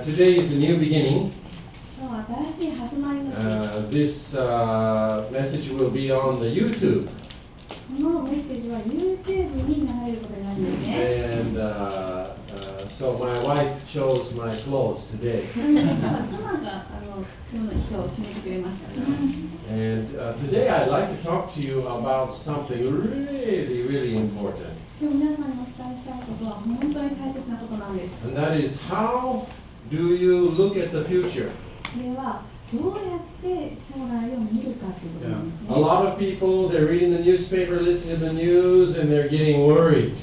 Today is a new beginning. 今日は新しい始まりの日。This message will be on the YouTube. このメッセージは YouTube に流れることになるんですね。And so my wife chose my clothes today. 妻が今日の衣装を決めてくれました。And today I'd like to talk to you about something really important. 今日皆さんにお伝えしたいことは本当に大切なことなんです。And that is, how do you look at the future? それはどうやって将来を見るかということなんですね。A lot of people, they're reading the newspaper, listening to the news, and they're getting worried.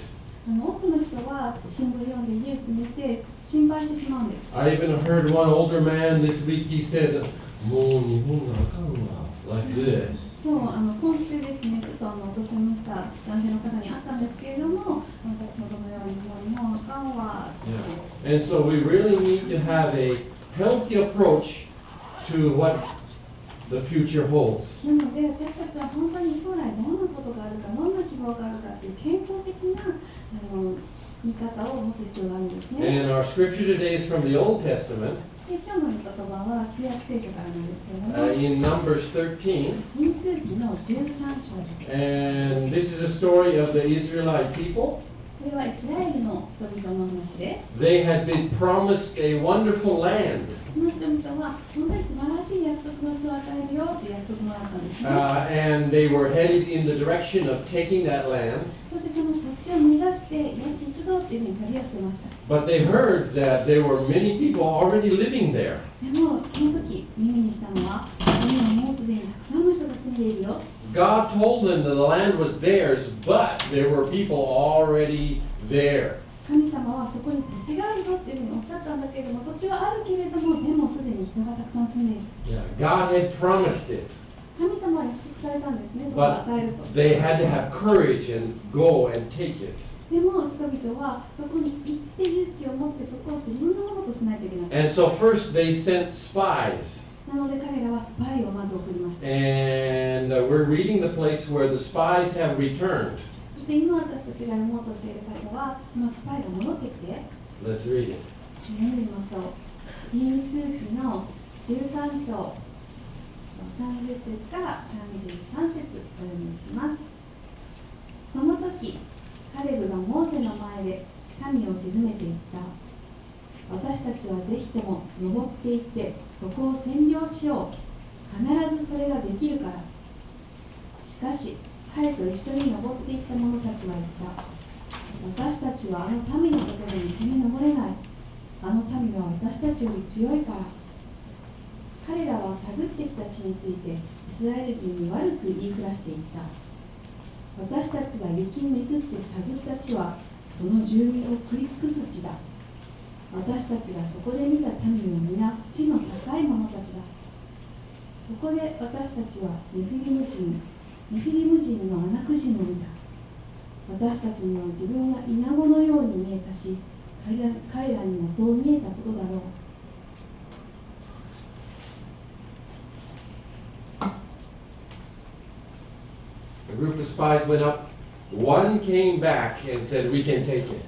多くの人は新聞を読んでニュース見て心配してしまうんです。I even heard one older man this week, he said, もう日本があかんわ, like this. 今週ですね、ちょっとお年を召した男性の方に会ったんですけれども、先ほどのように日本あかんわって。And so we really need to have a healthy approach to what the future holds. なので私たちは本当に将来どんなことがあるか、どんな希望があるかという健康的な見方を持つ必要があるんですね。And our scripture today is from the Old Testament. で今日の御言葉は旧約聖書からなんですけれども、in Numbers 13. 民数記の13章です。And this is a story of the Israelite people. これはイスラエルの人々の話で、They had been promised a wonderful land. この人々は本当に素晴らしい約束の地を与えるよという約束もらったんですね。And they were headed in the direction of taking that land. そしてその土地を目指してよし行くぞというふうに旅をしてました。But they heard that there were many people already living there. でもその時耳にしたのは、ここにはもうすでにたくさんの人が住んでいるよ。God told them that the land was theirs, but there were people already there. 神様はそこに土地があるぞっていうふうにおっしゃったんだけれども、土地はあるけれども、でもすでに人がたくさん住んでいる。God had promised it. 神様は約束されたんですね、そこを与えると。They had to have courage and go and take it. でも人々はそこに行って勇気を持ってそこを自分のものとしないといけなかった。And so first they sent spies. なので彼らはスパイをまず送りました。And we're reading the place where the spies have returned. そして今私たちが読もうとしている箇所は、そのスパイが戻ってきて、Let's read it. 読んでみましょう。民数記の13章30節から33節お読みします。その時、カレブがモーセの前で民を鎮めていった。私たちはぜひとも登っていってそこを占領しよう。必ずそれができるから。しかし彼と一緒に登っていった者たちは言った。私たちはあの民のところに攻め上れない。あの民は私たちより強いから。彼らは探ってきた地についてイスラエル人に悪く言いふらしていった。私たちが雪めくって探った地はその住民を食い尽くす地だ。私たちがそこで見た民は皆背の高い者たちだ。そこで私たちはネフィリム人のアナク人を見た。私たちには自分がイナゴのように見えたし、彼らにもそう見えたことだろう。A group of spies went up. One came back and said, "We can take it."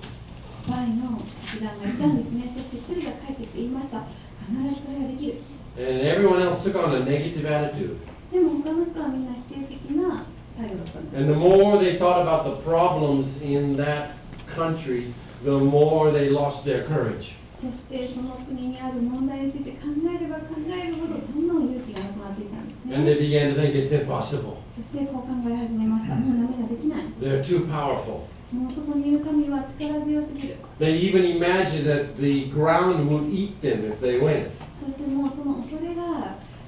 スパイの一団がいたんですね。そして一人が帰ってきて言いました。必ずそれができる。And everyone else took on a negative attitude. でも他の人はみんな否定的な態度だったんです。And the more they thought about the problems in that country, the more they lost their courage. そしてその国にある問題について考えれば考えるほどどんどん勇気がなくなっていたんですね。And they began to think it's impossible. そしてこう考え始めました。もうダメだ、できない。They're too powerful. もうそこにいる神は力強すぎる。They even imagined that the ground would eat them if they went. そしてもうその恐れが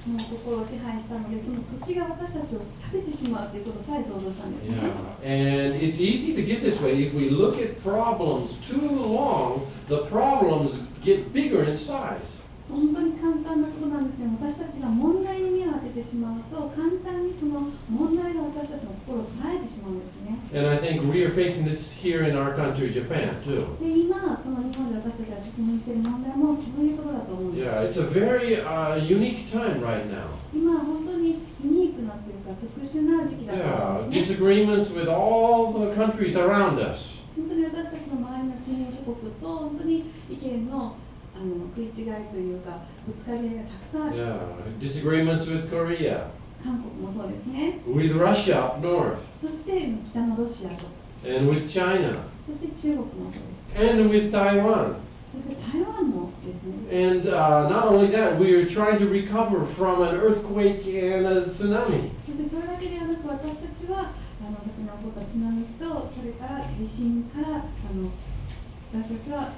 もう心を支配したので、その土地が私たちを食べてしまうということさえ想像したんですね。And it's easy to get this way. If we look at problems too long, the problems get bigger in size. 本当に簡単なことなんですけど、私たちが問題に目を当ててしまうと、簡単にその問題が私たちの心を捉えてしまうんですね。And I think we are facing this here in our country, Japan, too. で、今、この日本で私たちが直面している問題もそういうことだと思うんです。Yeah, it's a very unique time right now. 今、本当にユニークなというか、特殊な時期だと思うんですね。Disagreements with all the countries around us. 本当に私たちの周りの国諸国と本当に意見の食い違いというかぶつかり合いがたくさんある。 Yeah, disagreements with Korea, 韓国もそうですね。 with Russia up north, そして北のロシアと、 and with China, そして中国もそうです。 and with Taiwan. そして台湾もですね。 And not only that, we are trying to recover from an earthquake and a tsunami. そしてそれだけではなく、私たちは先に起こった津波とそれから地震から私たちは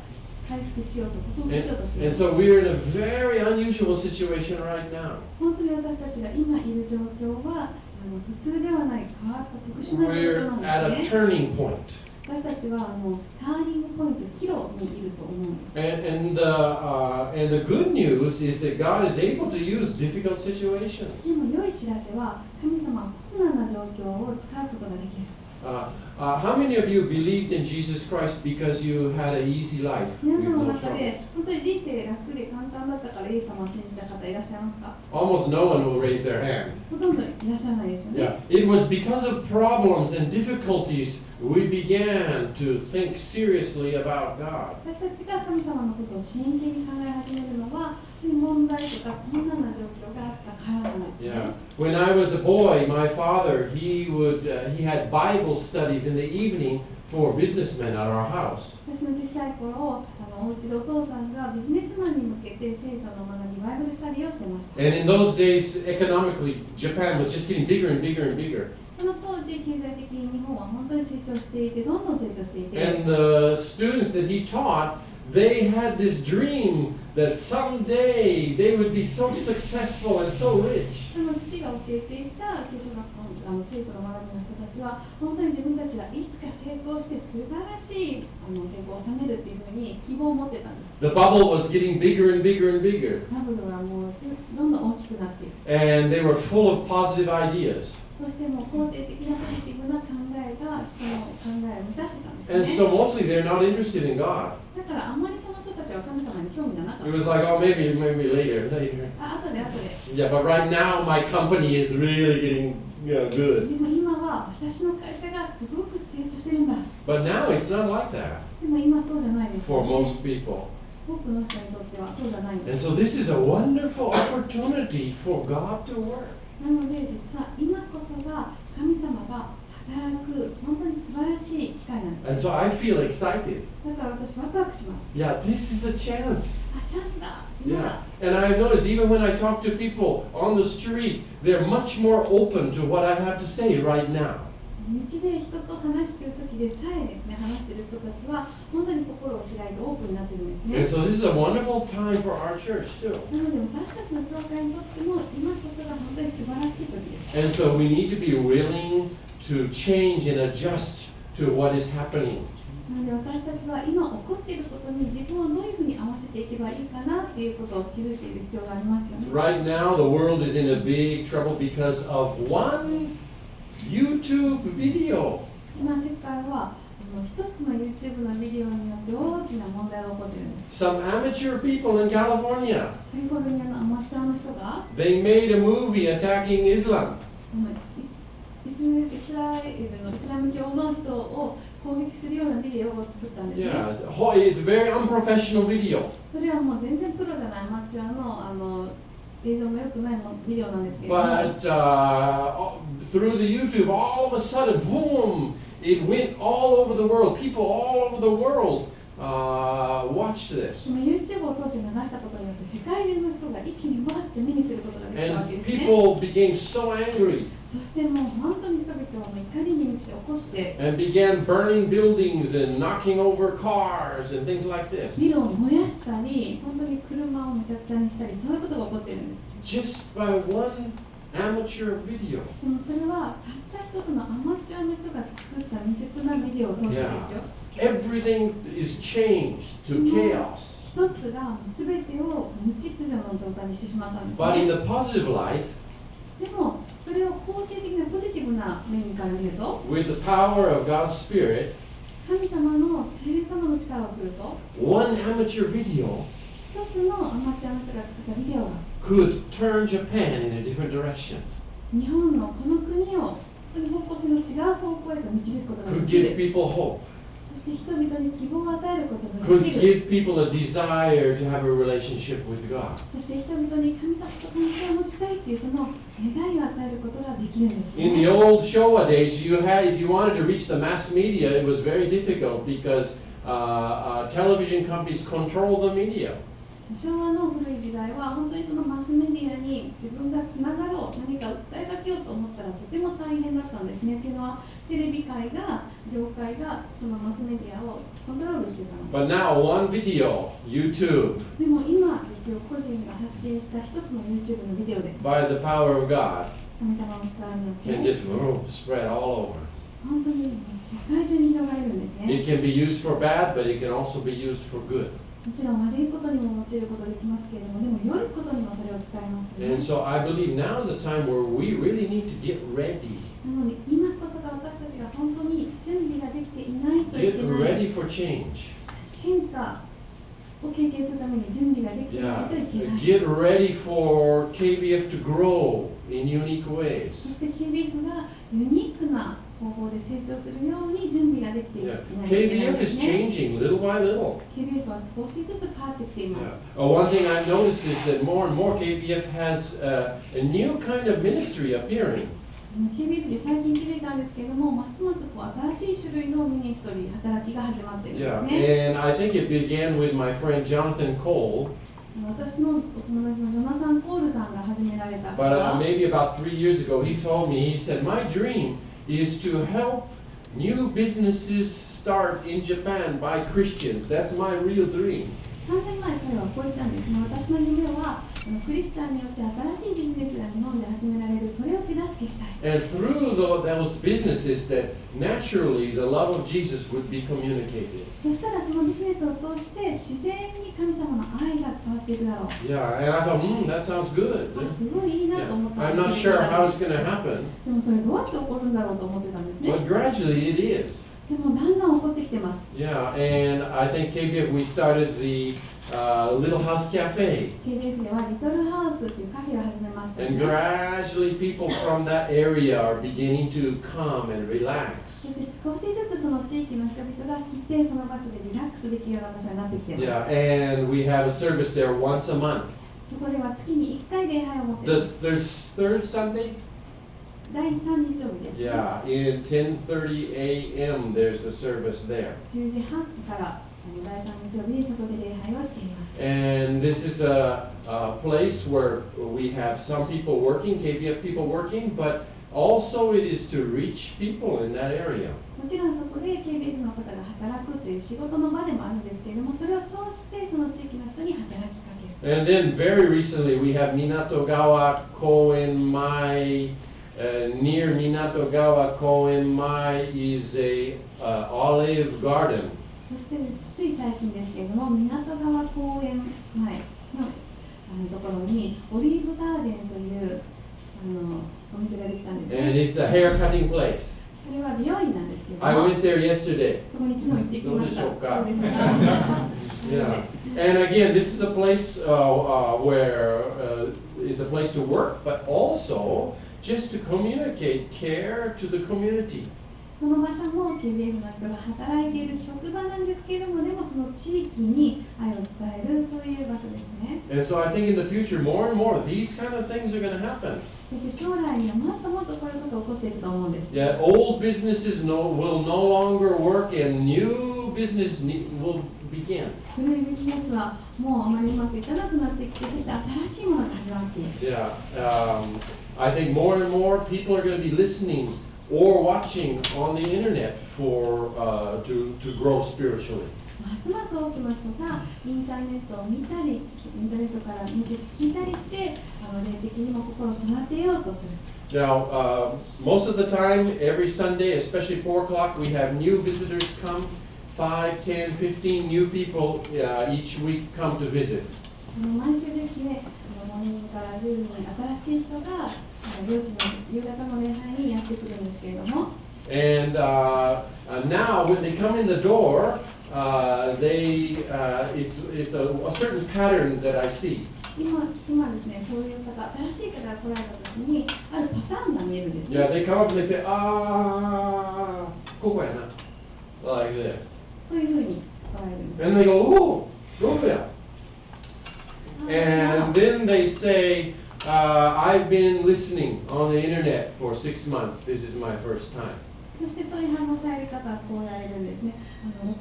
回復しようと克服しようとしてい And ます。 so we are in a very unusual situation right now. 本当に私たちが今いる状況は普通ではない変わった特殊な状況 We're な at ん a ですね。 turning point. 私たちはターニングポイント、岐路にいると思うんです。 And the good news is that God is able to use difficult situations. でも良い知らせは、神様は困難な状況を使うことができる。How many of you believed in Jesus Christ because you had an easy life 皆 with さんの no 中 troubles? で本当に人生楽で簡単だったからイエス様を信じた方いらっしゃいますか？ Almost no one will raise their hand. ほとんどいらっしゃらないですよね。 Yeah, it was because of problems and difficulties we began to think seriously about God. 私たちが神様のことを真剣に考え始めるのは、問題とか困難な状況があったからなんですね。 Yeah. When I was a boy, my father he had Bible studies in the evening for businessmen at our house. 私の小さい頃、お家でお父さんがビジネスマンに向けて聖書の学び、バイブルスタディをしてました。 And in those days, economically, Japan was just getting bigger and bigger and bigger. その当時、経済的に日本は本当に成長していて、どんどん成長していて、 And the students that he taught, they had this dream that someday they would be so successful and so rich. その父が教えていた聖書学校聖書の学びの人たちは本当に自分たちがいつか成功して素晴らしい成功を収めるっていうふうに希望を持ってたんです。 The bubble was getting bigger and bigger and bigger. バブルはもうどんどん大きくなっていく。 And they were full of positive ideas. そしてもう肯定的なポジティブな考えが人の考えを満たしてたんです And ね。 so mostly they're not interested in God. だからあんまりその人たちは神様に興味がなかっ It た。 was like, oh, maybe later. 後で後で。 Yeah, but right now my company is really getting good. でも今は私の会社がすごく成長してるんだ。 But now it's not like that でも今そうじゃないですよ for ね。 most people. 多くの人にとってはそうじゃないんです。 And so this is a wonderful opportunity for God to work. なので実は今こそが神様が働く本当に素晴らしい機会なんです。 And so I feel excited. だから私ワクワクします。 Yeah, this is a chance. あ、チャンスだ。今 Yeah. だ。 And I've noticed even when I talk to people on the street, they're much more open to what I have to say right now. 道で人と話するときでさえですね、話している人たちは本当に心を開いてオープンになっているんです And ね。 so this is a wonderful time for our church too. なので私たちの教会にとっても今こそが本当に素晴らしい時です。 And so we need to be willing to change and adjust to what is happening. なので私たちは今起こっていることに自分をどういうふうに合わせていけばいいかなっていうことを気づいている必要がありますよね。 Right now, the world is in a big trouble because of one YouTube video. 今世界は一つの YouTube のビデオによって大きな問題が起こっているんです。 Some amateur people in California, カリフォルニアのアマチュアの人が they made a movie attacking Islam. イスラエルのイスラム教の人を攻撃するようなビデオを作ったんですね。 Yeah, it's a very unprofessional video. それはもう全然プロじゃないアマチュアの映像も良くないビデオなんですけれども。 But through the YouTube, all of a sudden, boom, it went all over the world. People all over the world watched this. でも YouTube を通して流したことによって世界中の人が一気にわって目にすることができたわけ And ですね。 people became so angry そしてもう本当に人々は怒りに満ちて怒って and began burning buildings and knocking over cars and things like this. ビルを燃やしたり、本当に車をめちゃくちゃにしたり、そういうことが起こっているんです。 Just by one amateur video. でもそれはたった一つのアマチュアの人が作った未熟なビデオを通してですよ。 Everything is changed to chaos. 一つが全てを無秩序の状態にしてしまったんです But in ね。 the positive light, でもそれを肯定的なポジティブな面から見ると、 with the power of God's Spirit, 神様の聖霊様の力をすると、 one amateur video 一つのアマチュアの人が作ったビデオが could turn Japan in a different direction, 日本のこの国を本当に方向性の違う方向へと導くことがで could き give る。 people hope. そして人々に希望を与えることが could できる。 give people a desire to have a relationship with God. そして人々に神様と関係を持ちたいっていうその願いを与えることができるんです In ね。 the old Showa days, if you wanted to reach the mass media, it was very difficult because television companies control the media. 昭和の古い時代は本当にそのマスメディアに自分がつながろう、何か訴えかけようと思ったらとても大変だったんですね。というのはテレビ界が、業界がそのマスメディアをコントロールしてたの。 But now, one video, YouTube, でも今ですよ、個人が発信した一つの YouTube のビデオで by the power of God, 神様の力によって can just spread all over. 本当に世界中に広がれるんですね。 It can be used for bad, but it can also be used for good. もちろん悪いことにも用いることできますけれども、でも良いことにもそれを使いますよね。 And so I believe now is a time where we really need to get ready. なので今こそが私たちが本当に準備ができていないとい Get けない ready for change. 変化を経験するために準備ができていない Yeah. といけない。 Get ready for KBF to grow in unique ways. そして KBF がユニークな方法で成長するように準備ができていない Yeah. といけない KBF で is すね。 changing little by little. KBF は少しずつ変わってきていま Yeah. す。 One thing I've noticed is that more and more KBF has a new kind of ministry appearing. KBF で最近聞いたんですけれども、ますますこう新しい種類のミニストリー、働きが始まっているんです Yeah. ね。 And I think it began with my friend Jonathan Cole, 私のお友達のジョナサン・コールさんが始められたこと but は、 maybe about 3 years ago he told me, he said, my dream is to help new businesses start in Japan by Christians. That's my real dream. 3年前彼はこう言ったんですね。私の夢はクリスチャンによって新しいビジネスが日本で始められる、それを手助けしたい。 And through those businesses that naturally the love of Jesus would be communicated. そしたらそのビジネスを通して自然に神様の愛が伝わっていくだろう。 Yeah, and I thought, that sounds good. あ、すごいいいな Yeah. と思ったん I'm で not すけど sure how it's going to happen, でもそれどうやって起こるんだろうと思ってたんですね。 but gradually it is. でもだんだん起こってきてます。 Yeah, and I think KBF, we started the Little House Cafe. KBF ではリトルハウスっていうカフェを始めました、 And ね。 gradually people from that area are beginning to come and relax. そして少しずつその地域の人々が来て、その場所でリラックスできるような場所になってきています。 Yeah, and we have a service there once a month. そこでは月に1回礼拝を持っていま The す。 third Sunday? 第3日曜日です、ね。 Yeah, in 10:30 a.m. there's a service there. 10時半から第3日曜日にそこで礼拝をしています。 And this is a place where we have some people working, KBF people working, but also it is to reach people in that area. もちろんそこで KBF の方が働くという仕事の場でもあるんですけれども、それを通してその地域の人に働きかける。 And then very recently we have Minatogawa Koenmai. Near Minatogawa Koenmai is a olive garden. そしてつい最近ですけれども、港川公園前のところにオリーブガーデンというお店ができたんです And ね。 it's a hair cutting place. それは美容院なんですけれど I も、 went there yesterday. そこに昨日行ってきました。どうでしょうか？どうですか？ Yeah. And again, this is a place where it's a place to work, but also just to communicate care to the community. この場所も KBF の人が働いている職場なんですけれども、でもその地域に愛を伝えるそういう場所ですね。 And so I think in the future, more and more, these kind of things are going to happen. そして将来にはもっともっとこういうことが起こっていくと思うんです。 Yeah, old businesses will no longer work, and new business will begin. 古いビジネスはもうあまりうまくいかなくなってきて、そして新しいものが始まっている。 Yeah, I think more and more people are going to be listening or watching on the internet for to grow spiritually. ますます多くの人がインターネットを見たり、インターネットからメッセージ聞いたりして、霊的にも心を育てようとする。 Now, most of the time, every Sunday, especially 4 o'clock, we have new visitors come. 5, 10, 15 new people each week come to visit. 毎週ですね、5人から10人新しい人が領地の夕方の礼拝にやってくるんですけれども、 And now, when they come in the door, it's a certain pattern that I see. 今ですね、そういう方、新しい方が来られた時にあるパターンが見えるんですね。 Yeah, they come up and they say, ここやな. Like this. というふうに捉えるんです。 And they go, oh, Roya. And then they say, I've been listening on the internet for 6 months. This is my first time. そしてそういう反応される方はこうやれるんですね。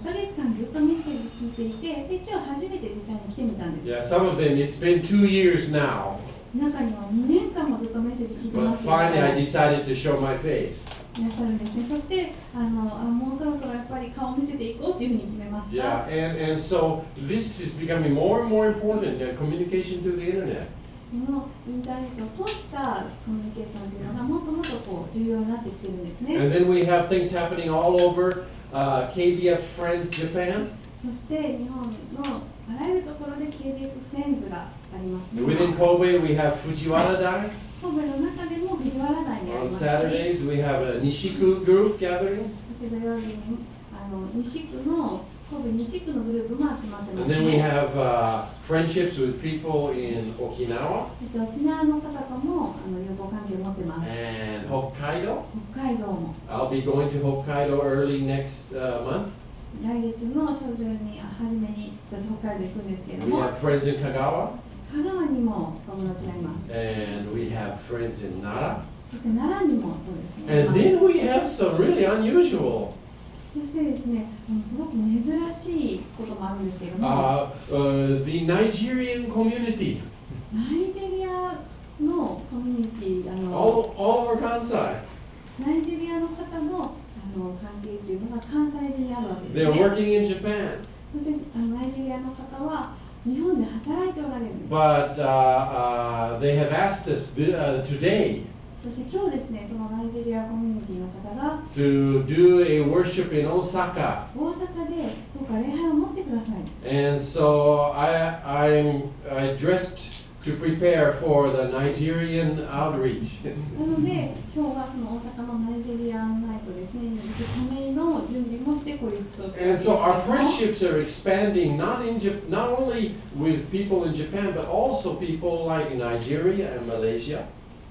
6ヶ月間ずっとメッセージ聞いていて、で今日初めて実際に来てみたんです。 Yeah, some of them, it's been 2 years now. 中には2年間もずっとメッセージ聞いて But ますけど、 finally I decided to show my face. いらっしゃるんですね。そしてもうそろそろやっぱり顔を見せていこうというふうに決めました。 Yeah, and so this is becoming more and more important, communication through the internet. このインターネットを通したコミュニケーションというのがもっともっとこう重要になってきてるんですね。 And then we have things happening all over KBF Friends Japan. そして日本のあらゆるところで KBF フレンズがありますね。 Within Kobe we have Fujiwara Dai. 神戸の中でも藤原台にあり On ますし、 Saturdays we have a Nishiku group gathering. そして土曜日に西区の神戸西区のグループも集まってま And す then we ね。 have friendships with people in Okinawa そして沖縄の方とも友好関係を持ってます。 and Hokkaido. 北海道も I'll be going to Hokkaido early next month. 来月の初旬に初めに私北海道行くんですけれど We も、 have friends in Kagawa 香川にも友達がいます。 and we have friends in Nara. そして奈良にもそうですね。 And then we have some really unusual そしてですね、すごく珍しいこともあるんですけれども、 the Nigerian community ナイジェリアのコミュニティ、 all over Kansai. ナイジェリアの方の関係というのが関西中にあるわけです They're ね。 working in Japan, そしてナイジェリアの方は日本で働いておられるんです。 but they have asked us today そして今日ですね、そのナイジェリアコミュニティの方が to do a worship in Osaka. 大阪でどうか礼拝を持ってください。 And so I dressed to prepare for the Nigerian outreach. なので今日はその大阪のナイジェリアンナイトですね、に行くための準備もしてこういう服装をしているん And ですけ so ど our も、 friendships are expanding not only with people in Japan, but also people like Nigeria and Malaysia.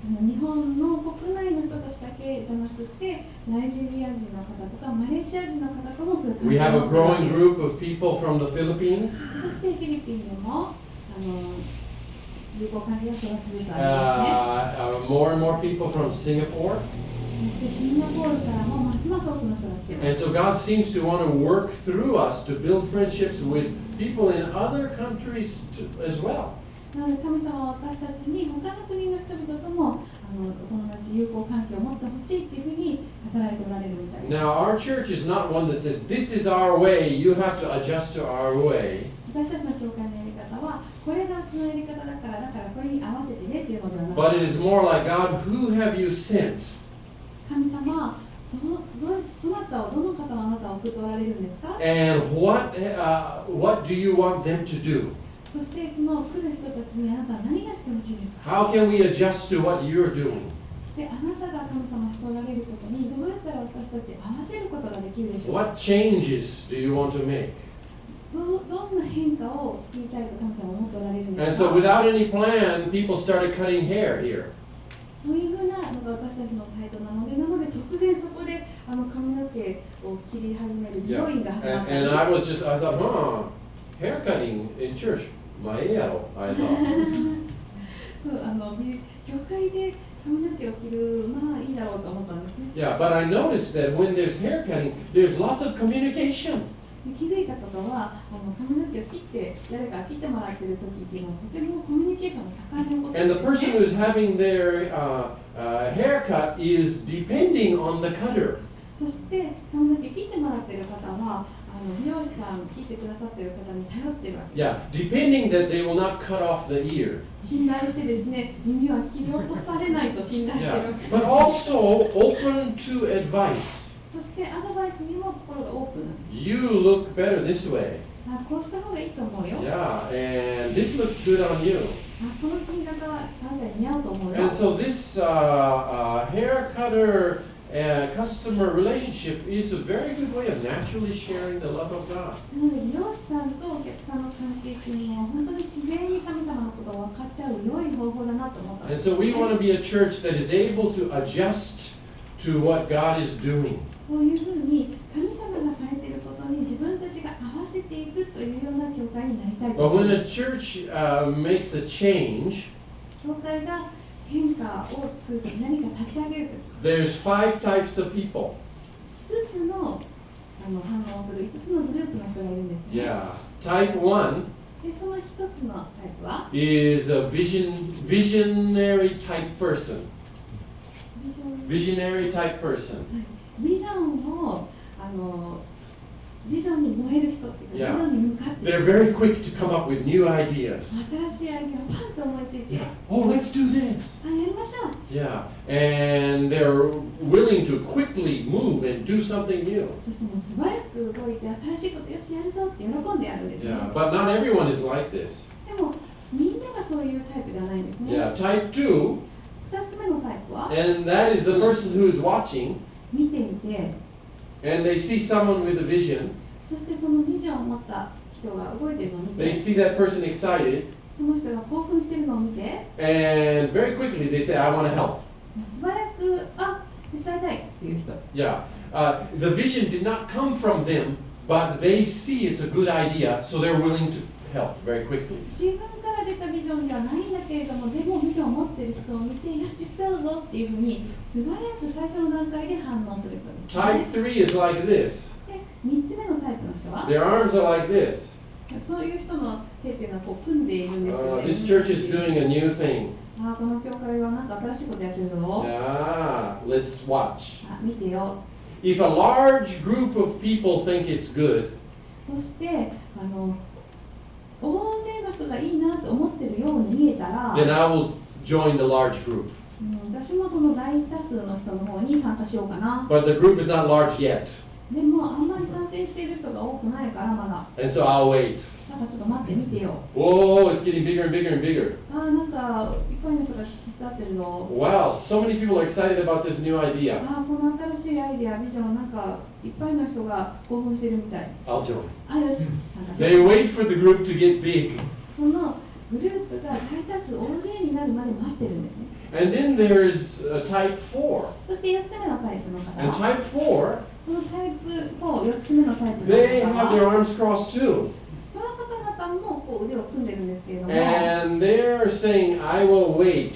日本の国内の人たちだけじゃなくて、ナイジェリア人の方とかマレーシア人の方ともそういう関 We 係 have を a 持っているわけ growing です。 group of people from the Philippines. そしてフィリピンでも友好関係が育ちつつありますね。 More and more people from Singapore. そしてシンガポールからもますます多くの人が来ていま And す。 so God seems to want to work through us to build friendships with people in other countries as well. なので神様は私たちに他の国の人々ともお友達友好関係を持ってほしいというふうに働いておられるみたいです。 Now, our church is not one that says, this is our way, you have to adjust to our way. 私たちの教会のやり方はこれがうちのやり方だからこれに合わせてねっていうのではなく But it is more like, God, who have you sent? 神様はどなたをどの方をあなたは送っておられるんですか。 And what do you want them to do? そしてその来る人たちにあなたは何がしてほしいですか。 How can we adjust to what you're doing? そしてあなたが神様しておられることにどうやったら私たち合わせることができるでしょうか。 What changes do you want to make? どんな変化を作りたいと神様は思っておられるんで And す so か。 without any plan, people started cutting hair here. そういうふうなのが私たちの態度なので突然そこで髪の毛を切り始める美 Yeah. 容院が始まったり、 And I thought, hair cutting in church. まあいいやろ、I thought. そう教会で髪の毛を切るまあいいだろうと思ったんですね。 Yeah, but I noticed that when there's hair cutting, there's lots of communication. 気づいたことは髪の毛を切って誰か切ってもらってる時っていうのはとてもコミュニケーションが盛んなこと And the です person ね。 who's having their haircut is depending on the cutter. そして髪の毛切ってもらってる方は美容師さん切ってくださってる方に頼ってるわけ。 Yeah, depending that they will not cut off the ear. 信頼してですね、耳は切り落とされないと信頼してる Yeah, わけ。 but also open to advice. そしてアドバイスにも心がオープンなんです。 You look better this way. こうした方がいいと思うよ。 Yeah, and this looks good on you. この髪型はあなたに似合うと思うよ。 And so this hair cutter customer relationship is a very good way of naturally sharing the love of God. なので美容師さんとお客さんの関係っていうのは本当に自然に神様のことを分かっちゃう良い方法だなと思ったんで And す、 so we want to be a church that is able to adjust to what God is doing. こういうふうに神様がされていることに自分たちていくというような教会になりたいと But 思い when ま a す。 church makes a change, 教会が変化を作るとき、何か立ち上げるとき、 there's 5 types of people. 5つの反応する5つのグループの人がいるんですね。 Yeah. Type 1で、その1つのタイプは is a visionary type person. ビジョン Visionary type person. ビジョンをビジョンに燃える人っていうか、 Yeah. ビジョンに向かってい They're く very quick to come up with new ideas. 新しいアイデアをパンと思いついて、 Yeah. Oh, let's do this. やりましょう。 Yeah. And they're willing to quickly move and do something new. そしてもう素早く動いて新しいことよしやるぞって喜んでやるんですね。 Yeah. But not everyone is like this. でもみんながそういうタイプではないんですね。 Yeah. Type 2, 2つ目のタイプは and that is the person who is watching 見ていて、 and they see someone with a vision. そしてそのビジョンを持った人が動いているのを見 They て、 see that person excited, その人が興奮しているのを見て、 and very quickly they say, I want to help. 素早く手伝いたいっていう人。 Yeah. The vision did not come from them, but they see it's a good idea, so they're willing to help very quickly. 自分から出たビジョンではないんだけれども、でもビジョンを持っている人を見て、よし手伝うぞっていうふうに素早く最初の段階で反応する人です、 Type 3 is like this. で、3つ目のタイプの人は Their arms are like this. そういう人の手っていうのはこう組んでいるんですよね。 This church is doing a new thing. この教会はなんか新しいことやってるぞ。 Let's watch. 見てよ。 If a large group of people think it's good, そして大勢の人がいいなと思ってるように見えたら、 then I will join the large group. 私もその大多数の人の方に参加しようかな。 But the group is not large yet, でもあんまり賛成している人が多くないからまだ。 and so I'll wait. なんかちょっと待ってみてよ。 Whoa, it's getting bigger and bigger and bigger. なんかいっぱいの人が手伝ってるの。 Wow, so many people are excited about this new idea. この新しいアイデア、ビジョン、なんかいっぱいの人が興奮してるみたい。 I'll join. よし、参加し They よう。 wait for the group to get big. そのグループが大多数大勢になるまで待ってるんですね。 And then there's type 4. そして4つ目のタイプの方 And は、 type 4, そのタイプ4つ目のタイプの they 方 have their は、 arms crossed too. その方々もこう腕を組んでるんですけれども、 And they're saying, I will wait.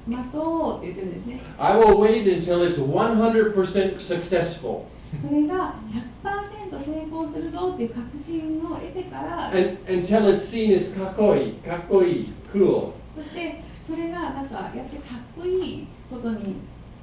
待とうって言ってるんですね。 I will wait until it's 100% successful. それが 100% 成功するぞっていう確信を得てから、 And until it's seen as kakoi, cool. そしてそれがなんかやってかっこいいことだって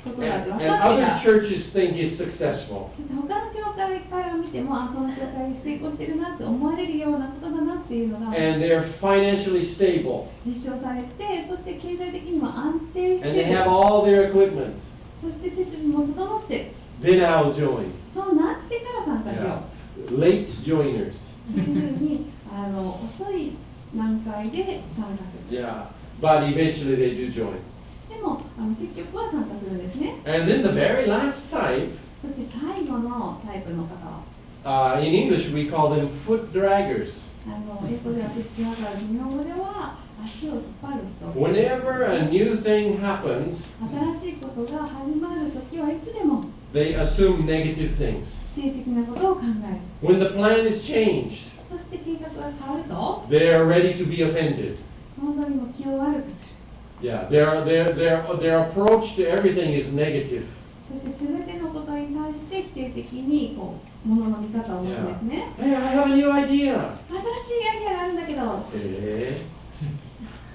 分 And かってか other ら、 churches think it's successful. そして他の教会から見ても、この教会成功してるなって思われるようなことだなっていうのが And they're financially stable. 実証されて、そして経済的にも安定し And て they have る、 all their equipment. そして設備も整ってる。 Then I'll join. そうなってから参加しよ Yeah. Late joiners. うというふうに遅い段階で参加する。 Yeah. But eventually they do join. でも結局は参加するんですね。 And then the very last type, そして最後のタイプの方は、 in English we call them foot draggers. 英語ではフットワーカーズ、日本語では足を引っ張る人。 Whenever a new thing happens, 新しいことが始まるときはいつでも they assume negative things. 否定的なことを考える。 When the plan is changed, そして計画が変わると、 they're ready to be offended. 本当にもう気を悪くする。 Yeah, their approach to everything is negative. そして全てのことに対して否定的にものの見方を持つんですね。 Hey, I have a new idea. 新しいアイデアがあるんだけど、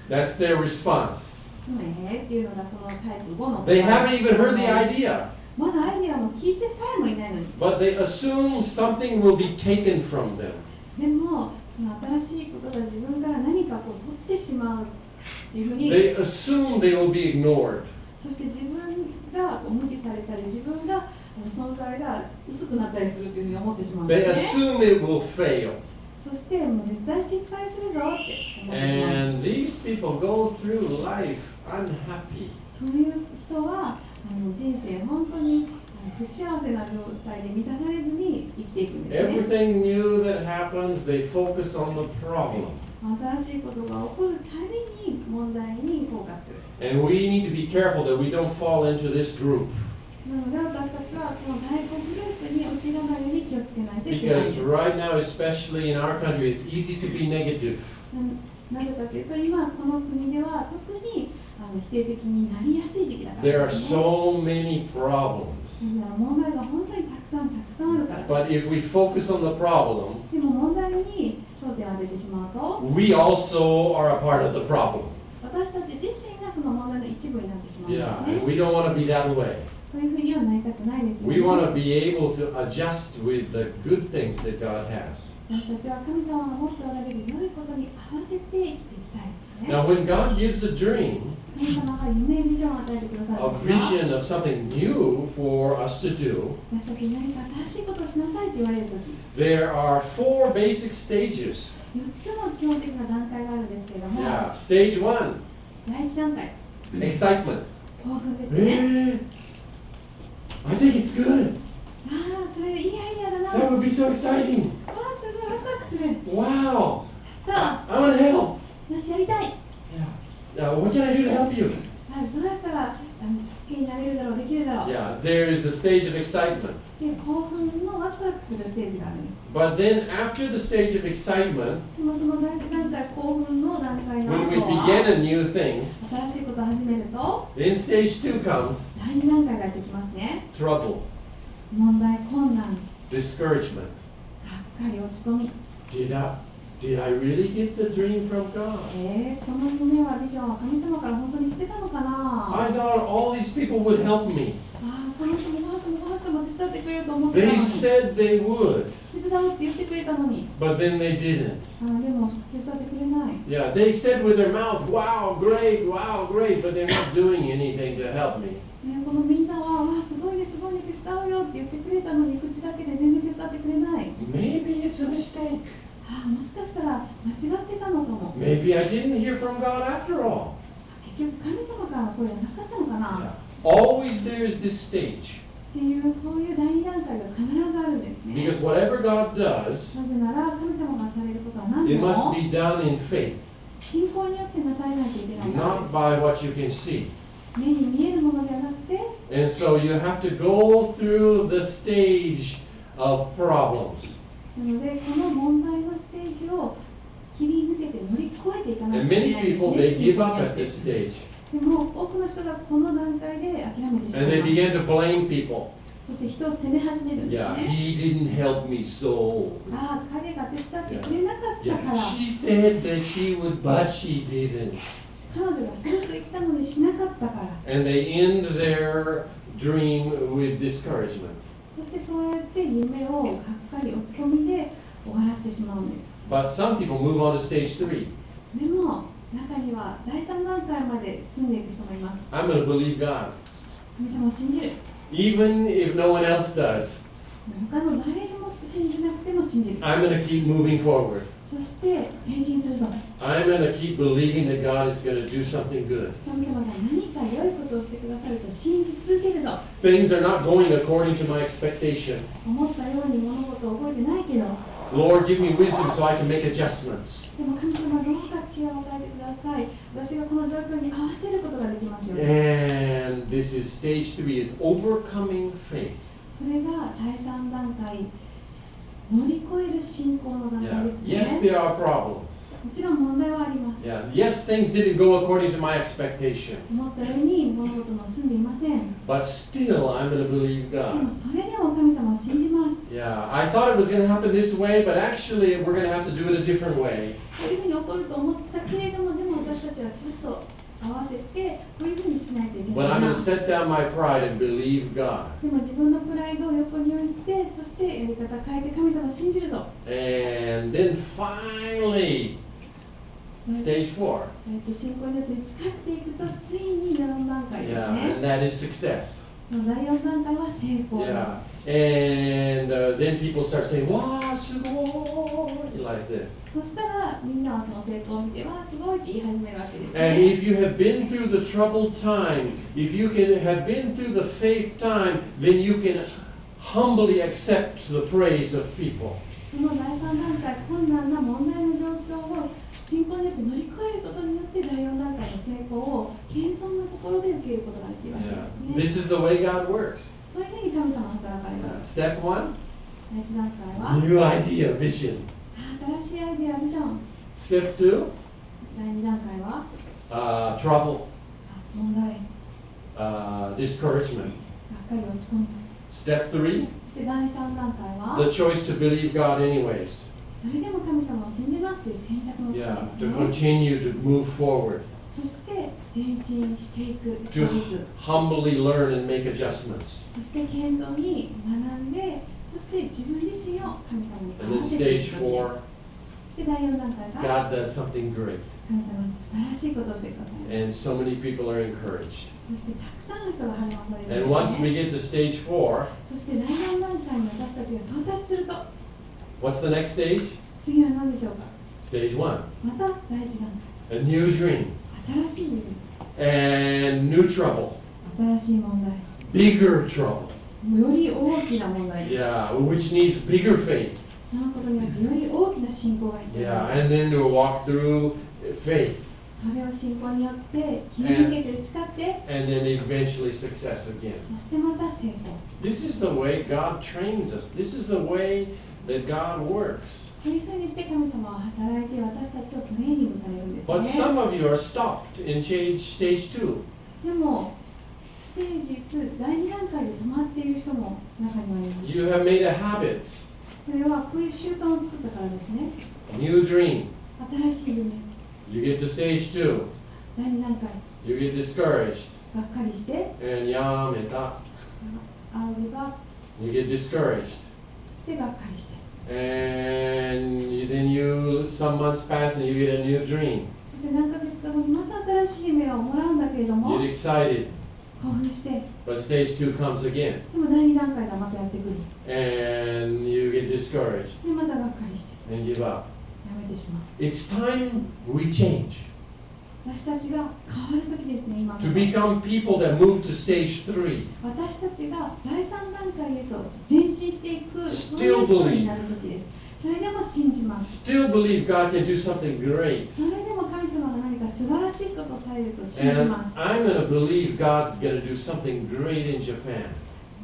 That's their response. っていうのがそのタイプ5の。 They haven't even heard the idea, まだアイデアも聞いてさえもいないのに。 but they assume something will be taken from them. でも、その新しいことが自分から何か取ってしまうっていうふうに、 They assume they will be ignored. そして自分が無視されたり、自分が存在が薄くなったりするっていうふうに思ってしまうん They ですね。 assume it will fail. そしてもう絶対失敗するぞって思ってしまうんです。 And these people go through life unhappy. そういう人は人生本当に不幸せな状態で満たされずに生きていくんですね。 Everything new that happens, they focus on the problem. 新しいことが起こるたびに問題にフォーカスする。 And we need to be careful that we don't fall into this group. なので私たちはこの第5グループに陥らないように気をつけないといけないんです。Because right now, especially in our country, it's easy to be negative. なぜかというと、今この国では特に否定的になりやすい時期だから There are ですね。so many problems. 問題が本当にたくさんあるから。 But if we focus on the problem, でも問題に焦点を当ててしまうと、 we also are a part of the problem. 私たち自身がその問題の一部になってしまうんです Yeah, ね。 and we don't want to be that way. そういうふうにはなりたくないですよ We ね。 want to be able to adjust with the good things that God has. 私たちは神様が持っておられる良いことに合わせて生きていきたいですね。 Now, when God gives a dream, 神様が夢ビジョンを与えてくださる a んですが、 vision of something new for us to do, 私たちに何か新しいことをしなさいと言われるとき、 there are 4 basic stages. 4つの基本的な段階があるんですけれども、 Yeah, stage 1, 第1段階、 excitement. 興奮ですね。I think it's good. ああ、それいいアイデアだな。 That would be so exciting. わあ、すごいワクワクする。 Wow. やっ I want to help. た。よし、やりたい。 Yeah. Now, what can I do to help you? どうやったら助けになれるだろう、できるだろう。 Yeah, there's the stage of excitement. で、興奮のワクワクするステージがあるんです。 But then after the stage of excitement, でもその第1段階、興奮の段階の when we 後は、 begin a new thing, 新しいことを始めると、 then stage 2 comes 第2段階がやってきますね。 trouble, 問題、困難、 discouragement. がっかり、落ち込み。 Did I really get the dream from God? この夢はビジョンは神様から本当に来てたのかな。 I thought all these people would help me. この人もこの人もこの人も手伝ってくれると思ってたの They に。 said they would, 手伝うって言ってくれたのに。 but then they didn't. でも手伝ってくれない。 Yeah, they said with their mouth, wow, great, but they're not doing anything to help me. このみんなは、わあ、すごいね、すごいね、手伝うよって言ってくれたのに、口だけで全然手伝ってくれない。 Maybe it's a mistake. もしかしたら間違ってたのかも。 Maybe I didn't hear from God after all. 結局、神様からの声はなかったのかな。 Yeah. Always there is this stage. っていう、こういう第2段階が必ずあるんですね。 Because whatever God does, なぜなら、神様がされることは何で it も must be done in faith, 信仰によってなされないといけないから not です。 by what you can see. 目に見えるものではなくて、 And so you have to go through the stage of problems. なので、この問題のステージを切り抜けて乗り越えていかない And といけ many ないです people, ね。 they 信 give 仰 up によ at って this stage. でも、多くの人がこの段階で諦めてしま And い they ます。 begin to blame people. そして人を責め始めるんです Yeah, ね。 he didn't help me so. 彼が手伝ってくれなかったか Yeah, ら、she said that she would, but she didn't. 彼女がすると言ったのにしなかったから。 And they end their dream with discouragement. そしてそうやって夢をがっかり落ち込みで終わらせてしまうんです。 But some people move on to stage 3. でも、中には第3段階まで進んでいく人もいます。 I'm going to believe God, 神様を信じる。 even if no one else does. 他の誰も信じなくても信じる。 I'm going to keep moving forward. そして前進するぞ。 I'm going to keep believing that God is going to do something good. 神様が何か良いことをしてくださると信じ続けるぞ。 Things are not going according to my expectation. 思ったように物事を覚えてないけど、 Lord, give me wisdom so I can make adjustments. でも神様どうか知恵を与えてください。私がこの状況に合わせることができますよね。 And this is stage 3 is overcoming faith. それが第3段階、乗り越える信仰の段階 Yeah. ですね。 Yes, there are problems. もちろん問題はあります。 Yeah. Yes, things didn't go according to my expectation. 思ったように物事も進んでいません。 But still, I'm going to believe でも God. それでも神様を信じます。 Yeah, I thought it was going to happen this way, but actually, we're going to have to do it a different way. こういうふうに起こると思ったけれども、でも私たちはちょっと合わせてこういうふうにしないといけ But ない I'm な。 going to set down my pride and believe God. でも自分のプライドを横に置いて、そしてやり方変えて神様を信じるぞ。 And then finally, そうや stage 4. って信仰によって誓っていくと、ついに4段階です Yeah, ね。 and that is success. その第4段階は成功です。 Yeah. And then people start saying, wow, sugoi, like this. そしたらみんなはその成功を見て、わあすごいって言い始めるわけです And ね。 if you have been through the troubled time, if you can have been through the faith time, then you can humbly accept the praise of people. その第3段階、困難な問題の状況を信仰によって乗り越えることによって第4段階の成功を謙遜な心で受受けることができるわけ Yeah. ですね。 This is the way God works. そういうふうに神様は働かれます。 Step one, 第一段階は new idea, vision. 新しいアイデア、ビジョン。 Step two, 第二段階は trouble, 問題、 discouragement. がっかり落ち込む。 Step three, そして第三段階は the choice to believe God anyways. それでも神様を信じますという選択の時 Yeah, です to ね。 continue to move forward, そして前進していく to 後日、 humbly learn and make adjustments. そして謙遜に学んで、そして自分自身を神様に And 合 then わせてい stage く時です。 four, そして第4段階が God does something great. 神様は素晴らしいことをしてください。 And so many people are encouraged. そしてたくさんの人が励まされる And ん once です we ね。 get to stage four, そして第4段階に私たちが到達すると、 what's the next stage? 次は何でしょうか。 Stage one, また第1段 a new dream 階、新しい夢、 and new trouble, 新しい問題、 bigger trouble. より大きな問題です。 Yeah, which needs bigger faith. そのことによってより大きな信仰が必要 Yeah, です。 and then to walk through faith それを信仰によって切り抜けて打ち勝って、 and then eventually success again. そしてまた成功。 This is the way God trains us. This is the way that God works. こういうふうにして神様は働いて私たちをトレーニングされるんです But ね。 some of you are stopped in stage two. でも、ステージ2、第2段階で止まっている人も中にはいます。 You have made a habit, それはこういう習慣を作ったからですね。 new dream. 新しい夢、 You get to stage two. 第2段階、 You get discouraged. がっかりして、 And yameta. あるいは、 You get discouraged. そしてがっかりして、 And then some months pass and you get a new dream. そして何ヶ月か後にまた新しい夢をもらうんだけれど You も、 get excited. 興奮して、で But stage two comes again. も第2段階がまたやってくる。 And you get discouraged で、またがっかりして、 and give up. やめてしまう。 It's time we change 私たちが変わる時ですね、今。 to become people that move to stage three. 私たちが第3段階へと前進していく、そうい Still う人になる時です。それでも信じます。 Still believe God can do something great. それでも神様が何か素晴らしいことをされると信じ And ます。 I'm going to believe God's going to do something great in Japan.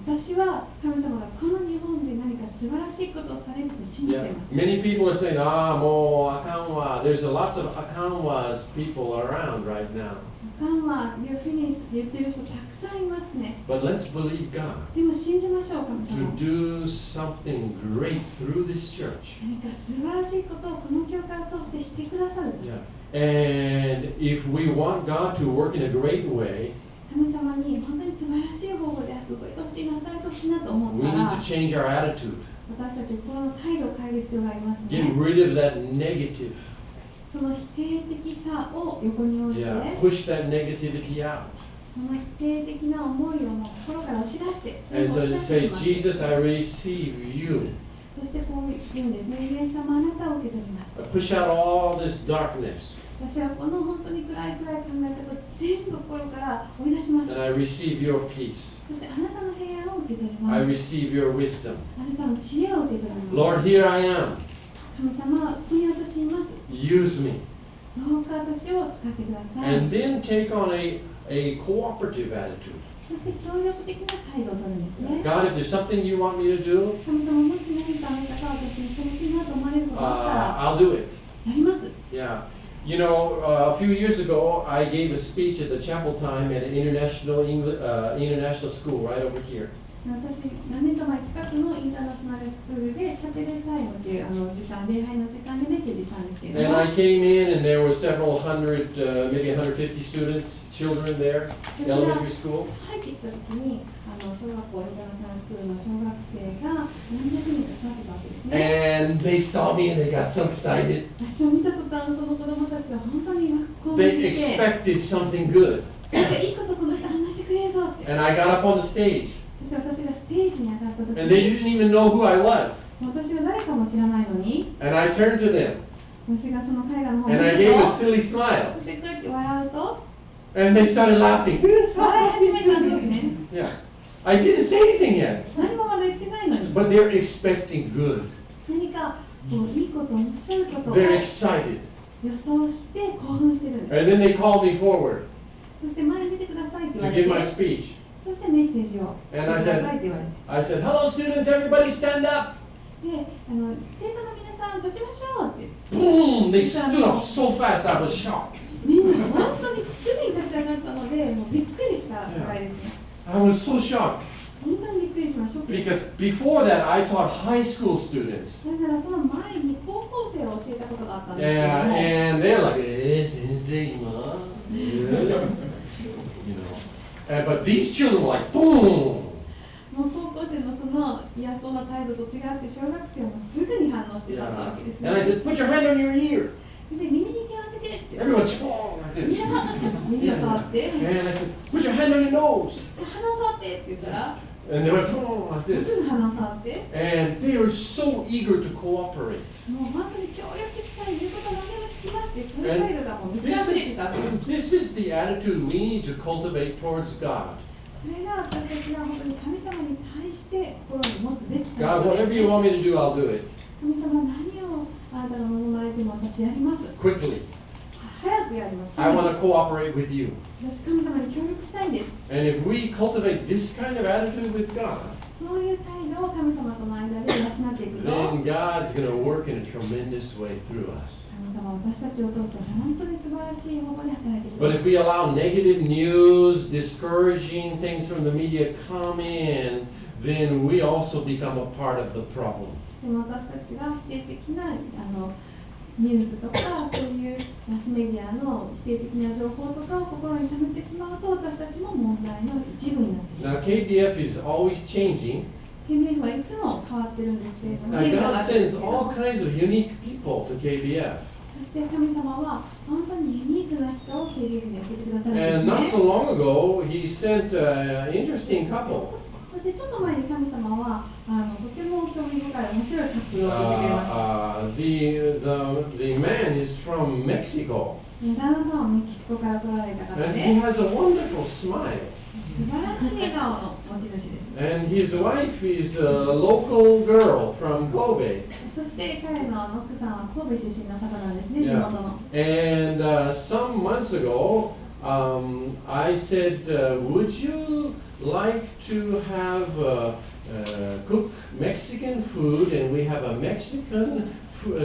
私は神様がこの日本で何か素晴らしいことをされると信じ Yeah. ています。 Many people are saying, mo akanwa. There's lots of akanwas people around right now. あかんわ、You're finished って言ってる人たくさんいますね。 But let's believe God でも信じましょう、神 to 様。 do something great through this church. 何か素晴らしいことをこの教会を通してしてくださると。 Yeah. And if we want God to work in a great way, 神様に本当に素晴らしい方法で動いてほしいな、働いてほしいなと思 we った need ら to、change our attitude. 私たち心の態度を変える必要があります Get ね。 rid of that negative. その否定的さを横に置いて、 Yeah. Push that negativity out. その否定的な思いをもう心から押し出して、全 And 部 so 押し出 to して say, しまう。 Jesus, I receive you. そしてこう言うんですね。イエス様、あなたを受け取ります。 Push out all this darkness. 私はこの本当に暗い考え方を全部心から追い出します。 And I receive your peace. そしてあなたの平安を受け取り I ます。 receive your wisdom. あなたの知恵を受け取ります。 Lord, here I am. 神様、ここに私います。 Use me. どうか私を使ってください。 And then take on a cooperative attitude. そして協力的な態度を取るんですね。 God, if there's something you want me to do, 神様、もし何かあなたが私にしてほしいなと思われることがあっ I'll do it. たら、やります。 Yeah. You know, a few years ago, I gave a speech at the chapel time at an international school right over here. 私、何年か前、近くのインターナショナルスクールでチャペルタイムっていう時間、礼拝の時間でメッセージしたんですけれど And も、 I came in, and there were several hundred, maybe 150 students, children there, 私が elementary school. 入ってきた時に小学校インターナショナルスクールの小学生が何百人か座ってたわけですね。 And they saw me, and they got so excited. 私を見た途端、その子供たちは本当に興 They 奮して、 expected something good. いいことこの人話してくれるぞって。 And I got up on the stage, そして私がステージに上がった時 and they に、 didn't even know who I was. 私が誰かも知らないのに、 And I turned to them, 私がその絵画の方を見 and I る gave a と、 silly smile. そしてこうやって笑うと、 And they started laughing. 笑い始めたんですね。 Yeah. I didn't say anything yet, 何もまだ言ってないのに、 but they're expecting good. 何かこういいこと、面白いことを They're excited. 予想して興奮してるんです。 And then they called me forward. そして前に出てくださいって言わ to れ give my て、 speech. そしてメッセージをしてくださいって言われて、 I said, hello students, everybody stand up. で、生徒の皆さん立ちましょうって。 Boom! They stood up so fast, I was shocked. みんな本当にすぐに立ち上がったので、もうびっくりしたぐらいですね。 I was so shocked 本当にびっくりしました。 because before that I taught high school students. なぜならその前に高校生を教えたことがあったんですけれど Yeah, も、 and they're like, sensei, but these children were like, boom! もう高校生のその嫌そうな態度と違って小学生もすぐに反応してたわけですね。 And I said, put your hand on your ear. で、耳に手を当ててって言 Everyone, って、 boom, like い this. や、耳を触って、 And I said, put your hand on your nose. じゃあ鼻を触ってって言ったら、 And they went, boom, like す this. ぐ鼻を触って、 And they were so eager to cooperate. もう本当に協力したい、言うこと何でも聞きますって、そういう態度がもうめっちゃ This 溢れて is, た。 this is the attitude we need to cultivate towards God. それが私たちが本当に神様に対して心に持つべき態 God, 度で whatever す you ね。 want me to do, I'll do it. 神様何をあなたが望まれても私やります。 Quickly. 早くやります。 I want to cooperate with you. 私神様に協力したいんです。 And if we cultivate this kind of attitude with God, そういう態度を神様との間で養っていくと、 then God's going to work in a tremendous way through us. 神様は私たちを通して本当に素晴らしい方法で働いてくれ But ま if す。 we allow negative news, discouraging things from the media come in, then we also become a part of the problem. でも私たちが否定的なニュースとかそういうマスメディアの否定的な情報とかを心に留めてしまうと私たちも問題の一部になってしまう。 Now, KBF is always changing. KBF はいつも変わってるんですけれども、 Now, 変化が God あるんです sends けれど all も、 kinds of unique people to KBF. そして神様は本当にユニークな人を KBF に送ってくださるん And で not す so ね。 long ago, He sent an interesting couple. そしてちょっと前に神様はとても興味深い面白いカップルを送ってくれました。The man is from Mexico. 旦那さんはメキシコから来られた方 And で、 he has a wonderful smile. 素晴らしい笑顔の持ち主です。 And his wife is a local girl from Kobe. そして彼の奥さんは神戸出身の方なんですね、地 Yeah. 元の。 And some months ago, I said, would you like to have cook Mexican food? And we have a Mexican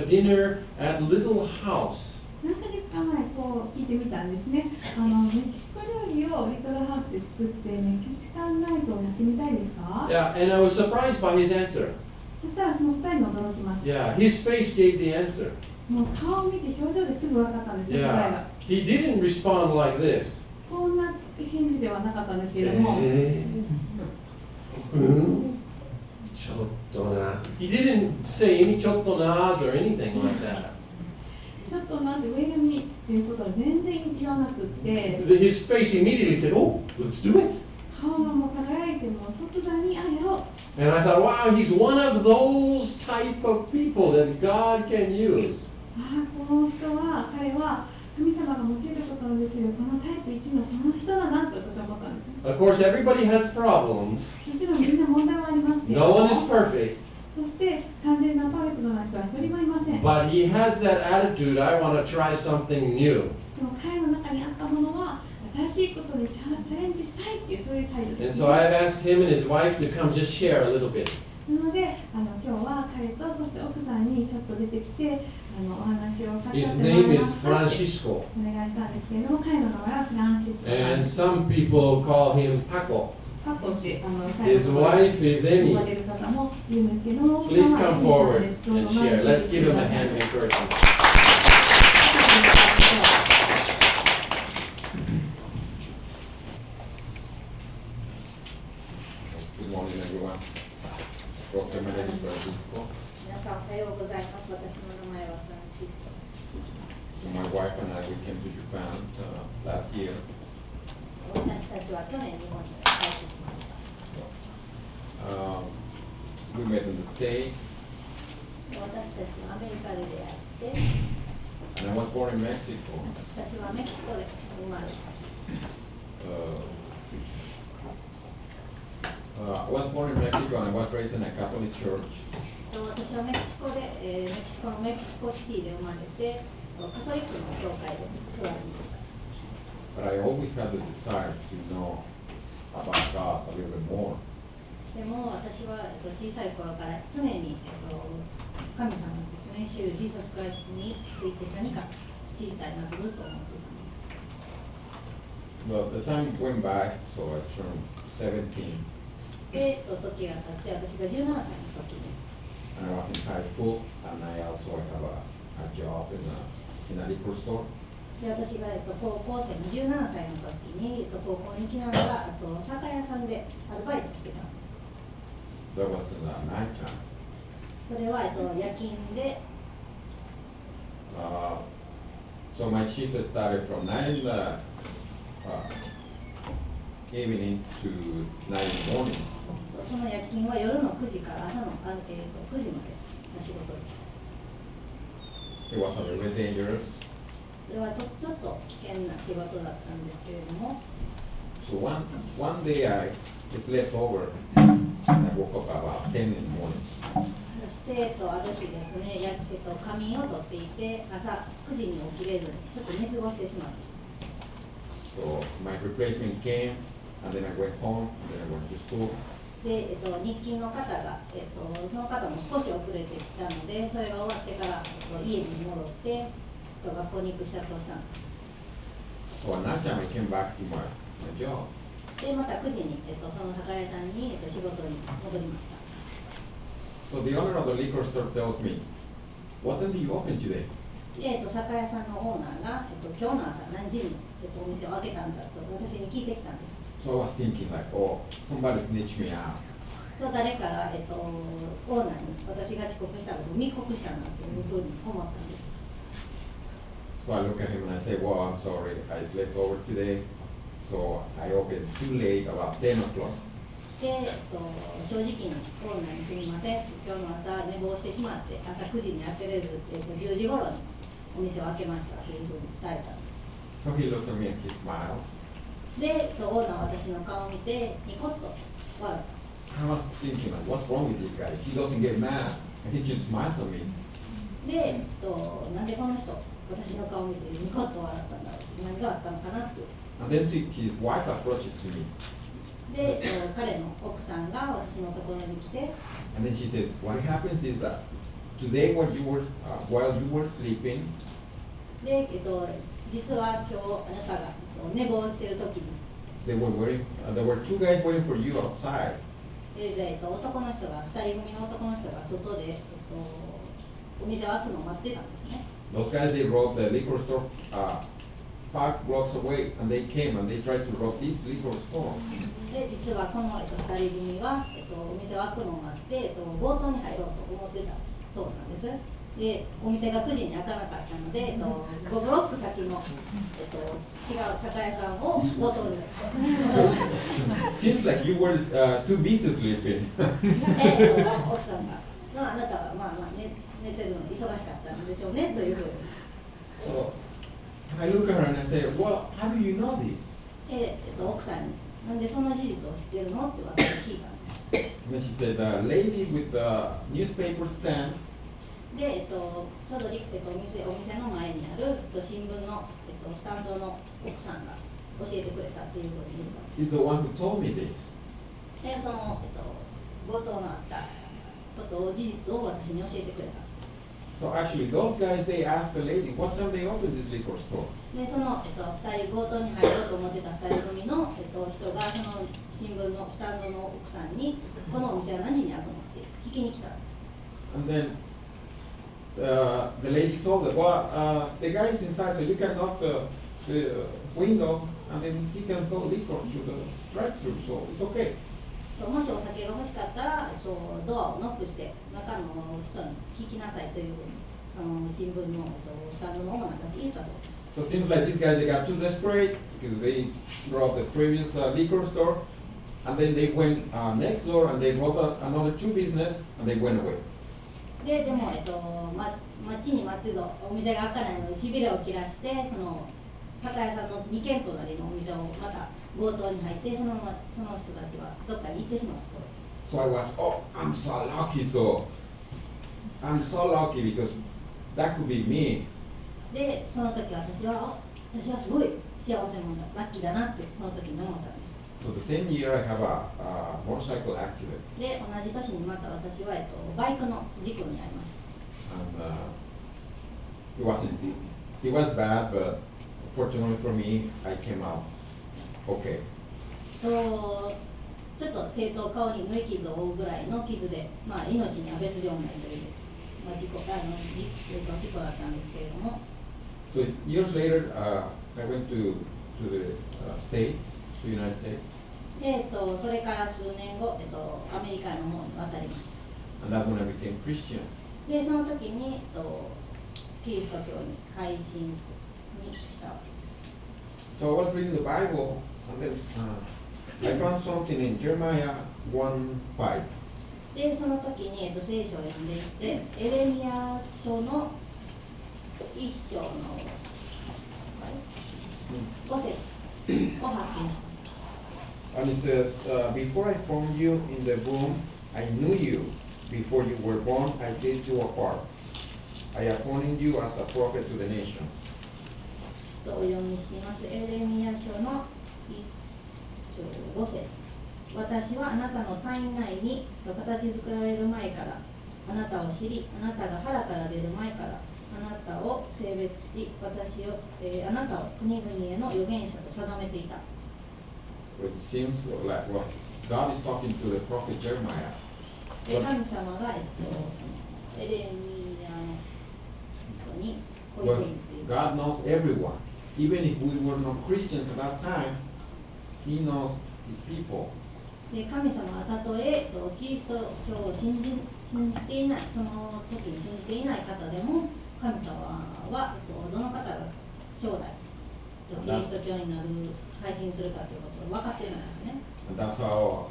dinner at Little House. 何ヶ月か前こう聞いてみたんですね。メキシコ料理をリトルハウスで作ってメキシカンナイトをやってみたいですか？ Yeah, and I was surprised by his answer. そしたらその二人に驚きました。 Yeah, his face gave the answer. もう顔を見て表情ですぐ分かったんですね、答え Yeah, が。 he didn't respond like this. こんな返事ではなかったんですけれども、 He didn't say any chottonas or anything like that. ちょっとなんて上読みっていうことは全然言わなくって、 His face immediately said, oh, let's do it. 顔がもう輝いても即座にやろう。 And I thought, wow, he's one of those type of people that God can use. この人は彼は神様が用いることのできるこのタイプ1のこの人だなと私は思ったんですね。 Of course, everybody has problems. もちろんみんな問題はありますけれど No も、 one is perfect. そして完全なパーフェクトな人は一人もいません。で But he has that attitude, I want to try something new. も彼の中にあったものは新しいことにチャレンジしたいっていうそういう態度 And です、 so I've asked him and his wife to come just share a little bit. なので今日は彼とそして奥さんにちょっと出てきてお話を語って His もらい name ま is すかって Francisco. お願いしたんですけれども、彼の名前はフランシスコさん And です。 some people call him Paco. パコって彼 His のことを wife is 呼 Emmy. ばれる方もいるんですけれども、奥 Please さんは come エミさん forward です。どう and ぞ前 share. に Let's 出 give て him く a ださい。 hand of encouragement. Good morning, everyone. Professor, my name is Francisco. 皆さんおはようございます。私の名前はフランシスコ。 So my wife and I, we came to Japan last year. 私たちは去年日本に帰ってきました。 We met in the States, 私たちはアメリカで出会って、 and I was born in Mexico. 私はメキシコで生まれました。 I was born in Mexico and I was raised in a Catholic church. 私はメキシコで、メキシコのメキシコシティで生まれて、カトリックの教会で育ちました。But But I always had the desire to know about God a little bit more. でも私は、小さい頃から常に、神様ですね、主ジーザスクライストについて何か知りたいなとずっと思っていたんです。But the time went by, so I turned 17, で、時が経って私が17歳の時に and I was in high school, and I also have a job in a liquor store. で私が、高校生の17歳の時に、高校に行きながら酒屋さんでアルバイトしてたんです。That was in the night time. それは、夜勤で So my shift started from 9 in the evening to 9 in the morning. その夜勤は夜の9時から朝の、9時までの仕事でした。 It was a little bit dangerous. それはちょっと危険な仕事だったんですけれども、 So one day I slept over, and I woke up about 10 in the morning. そして、ある日ですね、仮眠をとっていて、朝9時に起きれずにちょっと寝過ごしてしまった。 So my replacement came, and then I went home, and then I went to school. で、日勤の方が、その方も少し遅れてきたので、それが終わってから、家に戻って、学校に行く支度をしたんです。 So at night time I came back to my job. で、また9時に、その酒屋さんに、仕事に戻りました。 So the owner of the liquor store tells me, "What time do you open today?" で、酒屋さんのオーナーが、今日の朝何時に、お店を開けたんだと私に聞いてきたんです。 So I was thinking like, oh, somebody snitched me out. と誰かが、オーナーに私が遅刻したことを密告したなというふうに思ったんです。 So I look at him and I say, "Well, I'm sorry, I slept over today, so I opened too late, about 10 o'clock." で、正直にオーナーにすみません、今日の朝寝坊してしまって朝9時に開けれず、10時頃にお店を開けましたというふうに伝えたんです。 So he looks at me and he smiles. で、オーナーは私の顔を見てニコッと笑った。 I was thinking, like, what's wrong with this guy? He doesn't get mad, and he just smiles at me. で、なんでこの人私の顔を見てニコッと笑ったんだろう、何があったのかなって。 And then his wife approaches to me, で、彼の奥さんが私のところに来て、 and then she says, "What happens is that today, while you were sleeping, で、実は今日あなたが寝坊している時に、there were 2 guys waiting for you outside." で、男の人が2人組の男の人が外で、お店を開くのを待ってたんですね。 Those guys, they robbed the liquor store 5 blocks away, and they came and they tried to rob this liquor store. で、実はこの、2人組は、お店を開くのを待って、強盗に入ろうと思ってたそうなんです。で、お店が9時に開かなかったので、5ブロック先の、違う酒屋さんを強盗に。Seems like you were too busy sleeping. 奥さんが、あなたは寝てるのに忙しかったんでしょうねというふうに。 So I look at her and I say, "Well, how do you know this?" で、奥さんに、なんでその事実を知ってるのって私に聞いたんです。 And then she said, "The lady with the newspaper stand." で、ちょうど、お店の前にある、新聞の、スタンドの奥さんが教えてくれたっていうふうに言ったんです。 Is the one who told me this. で、その、強盗のあったことを事実を私に教えてくれた。 So actually, those guys, they asked the lady, "What time they open this liquor store?" で、その、2人強盗に入ろうと思ってた2人組の、人がその新聞のスタンドの奥さんにこのお店は何時に開くのって聞きに来たんです。 And then the lady told them, "Well, the guy's inside, so you can knock the window, and then he can sell liquor to the drive-thru, so it's okay." もしお酒が欲しかったら、ドアをノックして中の人に聞きなさいというふうにその新聞の、スタンドのオーナーが言ったそうです。 So it seems like these guys, they got too desperate because they robbed the previous liquor store, and then they went next door and they robbed another 2 business, and they went away. でも、待ちに待ってるお店が開かないのでしびれを切らしてその酒屋さんの2軒隣のお店をまた強盗に入ってその人たちはどっかに行ってしまったそうです。 So I was, "Oh, I'm so lucky because that could be me." で、その時私は私はすごい幸せ者だ、ラッキーだなってその時に思ったんです。So the same year I have a motorcycle accident. で、同じ年にまた私は、バイクの事故に遭いました。And it was bad, but fortunately for me, I came out okay. ちょっと手と顔に縫い傷を負うぐらいの傷で、まあ、命には別状ないという、まあ、事故だったんですけれども。So years later, I went to the States, to the United States. それから数年後、アメリカの方に渡りました。And that's when I became Christian. で、その時に、キリスト教に改心にしたわけです。So I was reading the Bible, and then I found something in Jeremiah 1:5. で、その時に、聖書を読んでいて、エレミヤ書の一章の5節を発見しました。And it says, before I formed you in the womb, I knew you. Before you were born, I set you apart. I appointed you as a prophet to the nations. お読みします。エレミヤ書の1章5節。私はあなたの体内に形作られる前からあなたを知り、あなたが腹から出る前からあなたを性別し、あなたを国々への預言者と定めていた。It seems like what God is talking to the prophet Jeremiah. 神様が、エレミヤの人にこういうふうに言っている。God knows everyone. Even if we were not Christians at that time, He knows His people. で、神様はたとえキリスト教を信じていない、その時に信じていない方でも、神様はどの方が将来キリスト教になる、配信するかということを分かっているんですね。And that's how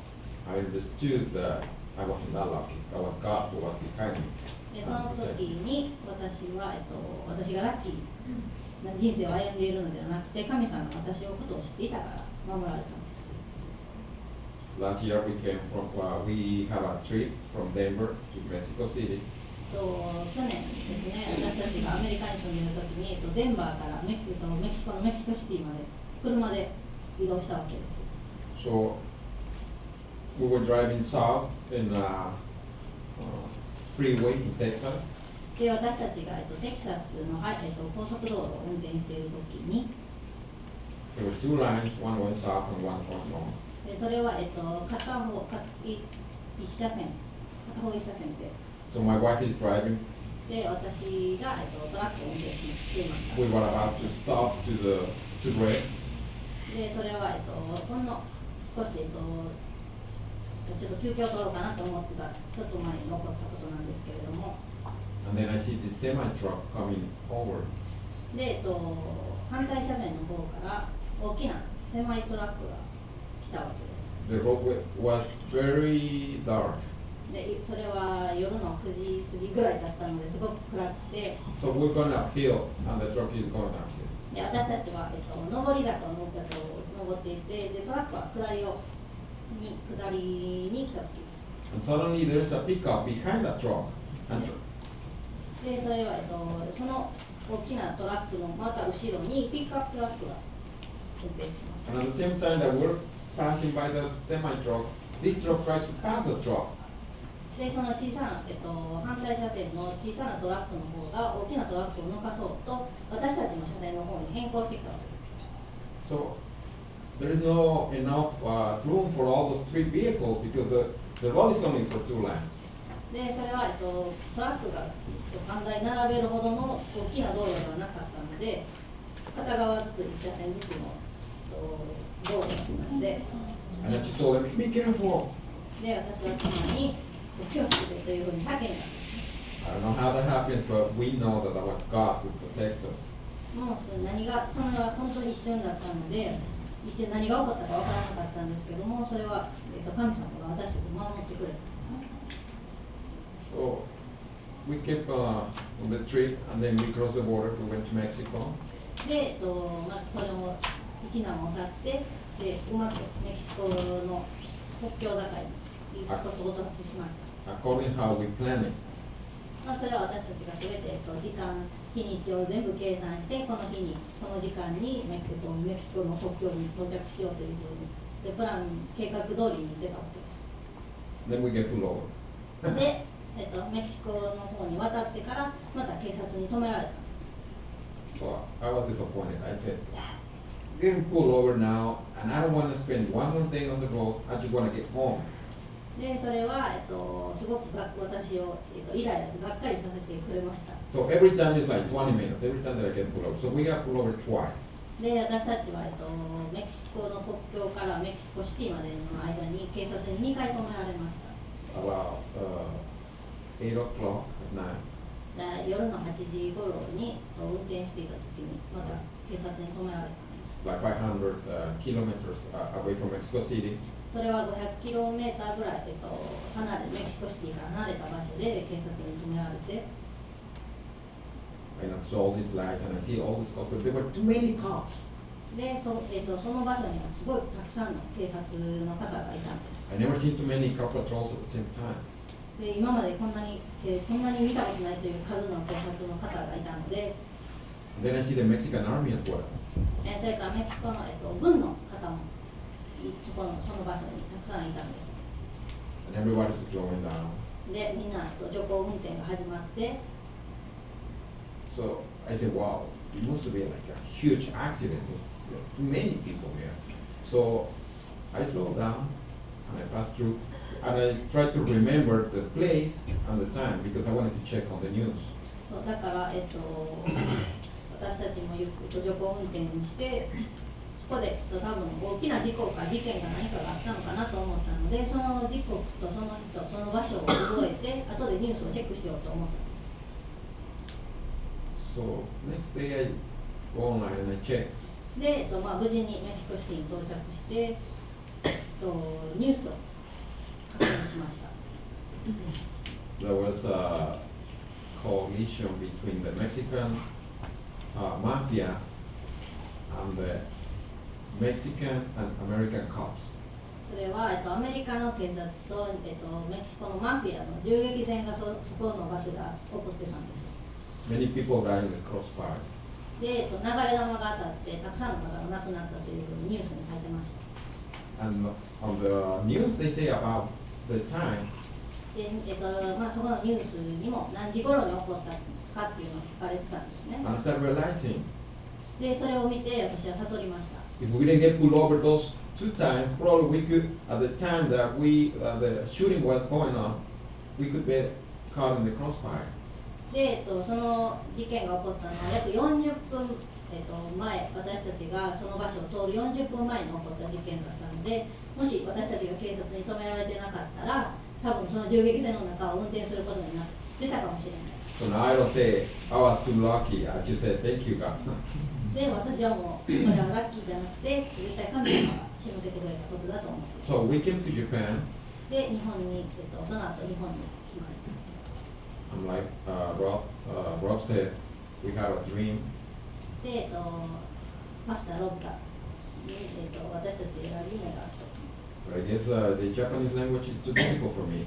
I understood that I wasn't that lucky. That was God who was behind me. で、その時に私は、私がラッキーな人生を歩んでいるのではなくて、神様が私のことを知っていたから守られたんです。Last year we have a trip from Denver to Mexico City. 去年ですね、私たちがアメリカに住んでいる時に、デンバーからメキシコのメキシコシティまで車で移動したわけです。So we were driving south in a freeway in Texas. で、私たちが、テキサスの、高速道路を運転している時に、There were two lines, one going south and one going north. で、それは、片方一車線で。So my wife is driving. で、私が、トラックを運転していました。We were about to stop to rest. で、それは、ほんの少し、ちょっと休憩を取ろうかなと思ってた、ちょっと前に起こったことなんですけれども。And then I see this semi-truck coming forward. で、反対車線の方から大きな狭いトラックが来たわけです。The road was very dark. で、それは夜の9時過ぎぐらいだったのですごく暗くて、 So we're going uphill and the truck is going downhill. で、私たちは、上り坂を登っていて、で、トラックは下りに来た時です。 And suddenly there's a pickup behind the truck. And で、それは、その大きなトラックのまた後ろにピックアップトラックが運転します。 And at the same time that we're passing by the semi-truck, this truck tries to pass the truck. で、その小さな、反対車線の小さなトラックの方が大きなトラックを抜かそうと私たちの車線の方に変更してきたわけです。 So there is no enough room for all those three vehicles because the road is only for two lanes. で、それは、トラックが3台並べるほどの大きな道路ではなかったので、片側ずつ1車線ずつの道路だったので、 And I just told them, be careful. で、私は妻に気をつけてというふうに叫んだ。I don't know how that happened, but we know that that was God who protected us. もうそれは本当に一瞬だったので、一瞬何が起こったかわからなかったんですけども、それは、神様が私たちを守ってくれた。So we kept on the trip and then we crossed the border. We went to Mexico. で、それも一難を去って、で、うまくメキシコの国境境に到達しました。According how we plan it. それは私たちがすべて時間日にちを全部計算して、この日にこの時間にメキシコの国境に到着しようというふうにでプラン計画通りに行ってたわけです。 Then we get pulled over. で、メキシコの方に渡ってからまた警察に止められたんです。 So I was disappointed. I said, getting pulled over now, and I don't want to spend one more day on the road. I just want to get home. でそれは、すごく私を、イライラがっかりさせてくれました。 So every time it's like 20 minutes, every time that I get pulled over. So we got pulled over twice. で私たちは、メキシコの国境からメキシコシティまでの間に警察に2回止められました。 About 8 o'clock at night. で夜の8時頃に運転していた時にまた警察に止められたんです。 Like 500 kilometers away from Mexico City. それは500キロメーターぐらい、メキシコシティから離れた場所で警察に止められて、 And I saw all these lights and I see all these cops, but there were too many cops. でその場所にはすごいたくさんの警察の方がいたんです。 I never seen too many cop patrols at the same time. で今までこんなに見たことないという数の警察の方がいたので、 And then I see the Mexican army as well. それからメキシコの、軍の方もその場所にたくさんいたんです。 And everybody's slowing down. でみんな徐行運転が始まって、 So I said, wow, it must have been like a huge accident. There are too many people here. So I slowed down and I passed through. And I tried to remember the place and the time because I wanted to check on the news. そうだから、私たちも徐行運転にして、そこで多分大きな事故か事件か何かがあったのかなと思ったので、その時刻とその人、その場所を覚えて、後でニュースをチェックしようと思ったんです。 So next day I go online and I check. で、無事にメキシコシティに到着して、ニュースを確認しました。 There was a coalition between the Mexican mafia and the Mexican and American cops. それは、アメリカの警察と、メキシコのマフィアの銃撃戦がそこの場所で起こってたんです。 Many people died in the crossfire. で、流れ弾が当たってたくさんの方が亡くなったというふうにニュースに書いてました。 And on the news they say about the time. で、そこのニュースにも何時頃に起こったかっていうのが書かれてたんですね。 And I started realizing で、それを見て私は悟りました。 if we didn't get pulled over those 2 times, probably we could, at the time that the shooting was going on, we could be caught in the crossfire. で、その事件が起こったのは約40分、前、私たちがその場所を通る40分前に起こった事件だったので、もし私たちが警察に止められてなかったら、多分その銃撃戦の中を運転することになってたかもしれない。 So now I don't say I was too lucky. I just said thank you, God. で、私はもう、これはラッキーじゃなくて、絶対神様が仕向けてくれたことだと思っています。 So we came to Japan. で、日本に、その後日本に来ました。 I'm like Rob said, we had a dream. で、パスタロブが、私たちが夢があった。 But I guess the Japanese language is too difficult for me.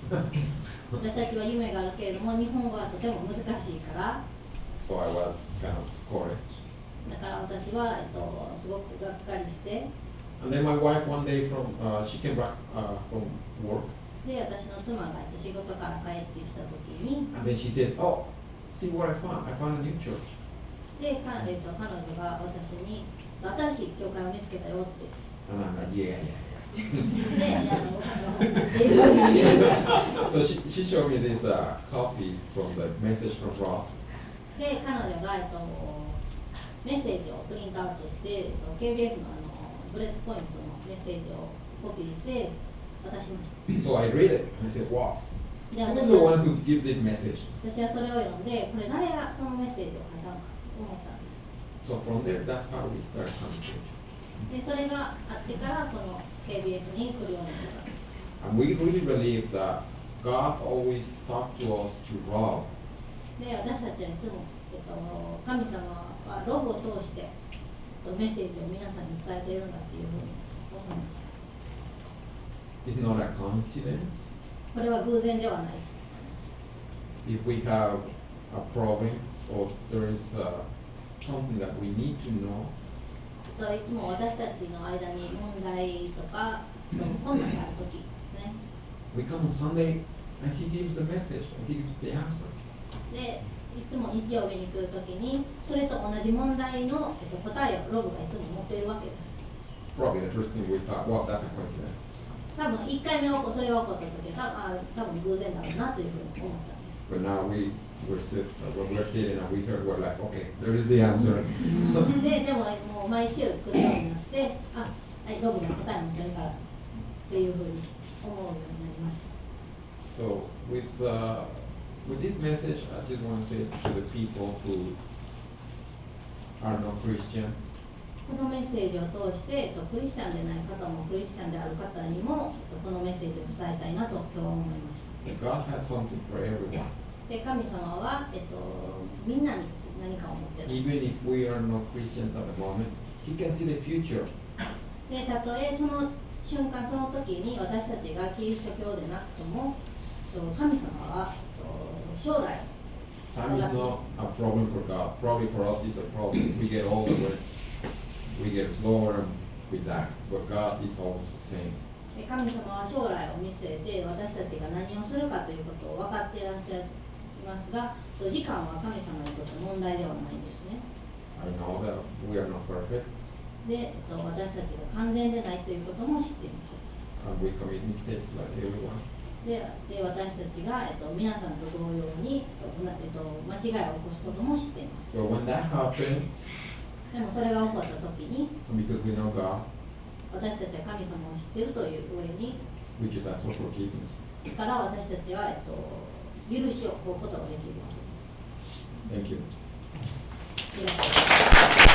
私たちは夢があるけれども、日本語はとても難しいから、 So I was kind of discouraged. だから私は、すごくがっかりして、 And then my wife one day she came back from work. で、私の妻が仕事から帰ってきたときに、 And then she said, oh, see what I found. I found a new church. で、彼女が私に、新しい教会を見つけたよって。 And I'm like, yeah. で、So she showed me this copy from the message from Rob. で、彼女が、メッセージをプリントアウトして、KBF のブレッドポイントのメッセージをコピーして渡しました。 So I read it and I said, wow. で、 Who's 私 the one who give this message? はそれを読んで、これ誰がこのメッセージを書いたのかと思ったんです。 So from there, that's how we started coming to church. で、それがあってからこの KBF に来るようになった。 And we really believe that God always talked to us through Rob. で、私たちはいつも、神様はロブを通してメッセージを皆さんに伝えているんだっていうふうに思いました。 It's not a coincidence. これは偶然ではない。 If we have a problem or there is something that we need to know, いつも私たちの間に問題とか困難があるときね。we come on Sunday and he gives the message and he gives the answer. で、いつも日曜日に来るときにそれと同じ問題の答えをロブがいつも持っているわけです。Probably the first thing we thought, well, that's a coincidence. 多分1回目それが起こったときは多分偶然だろうなというふうに思ったんです。But now when we're sitting and we heard, we're like, okay, there is the answer. でももう毎週来るようになって、はい、ロブが答え持ってるからっていうふうに思うようになりました。So with this message, I just want to say to the people who are not Christian, このメッセージを通して、クリスチャンでない方もクリスチャンである方にもこのメッセージを伝えたいなと今日思いました。God has something for everyone. で、神様は、みんなに何かを持っている。Even if we are not Christians at the moment, He can see the future. で、たとえその瞬間、その時に私たちがキリスト教でなくとも、神様は将来、Time is not a problem for God. Probably for us it's a problem. We get older, we get slower with that. But God is always the same. 神様は将来を見据えて私たちが何をするかということを分かっていらっしゃいますが、時間は神様にとって問題ではないんですね。I know that we are not perfect で、私たちが完全でないということも知っています。and we commit mistakes like everyone. で、私たちが、皆さんと同様に、間違いを起こすことも知っています。But when that happens, でもそれが起こったときに、because we know God, 私たちは神様を知っているという上に、we just ask for forgiveness. だから私たちは、許しを請うことができるわけです。Thank you. ありがとうございます。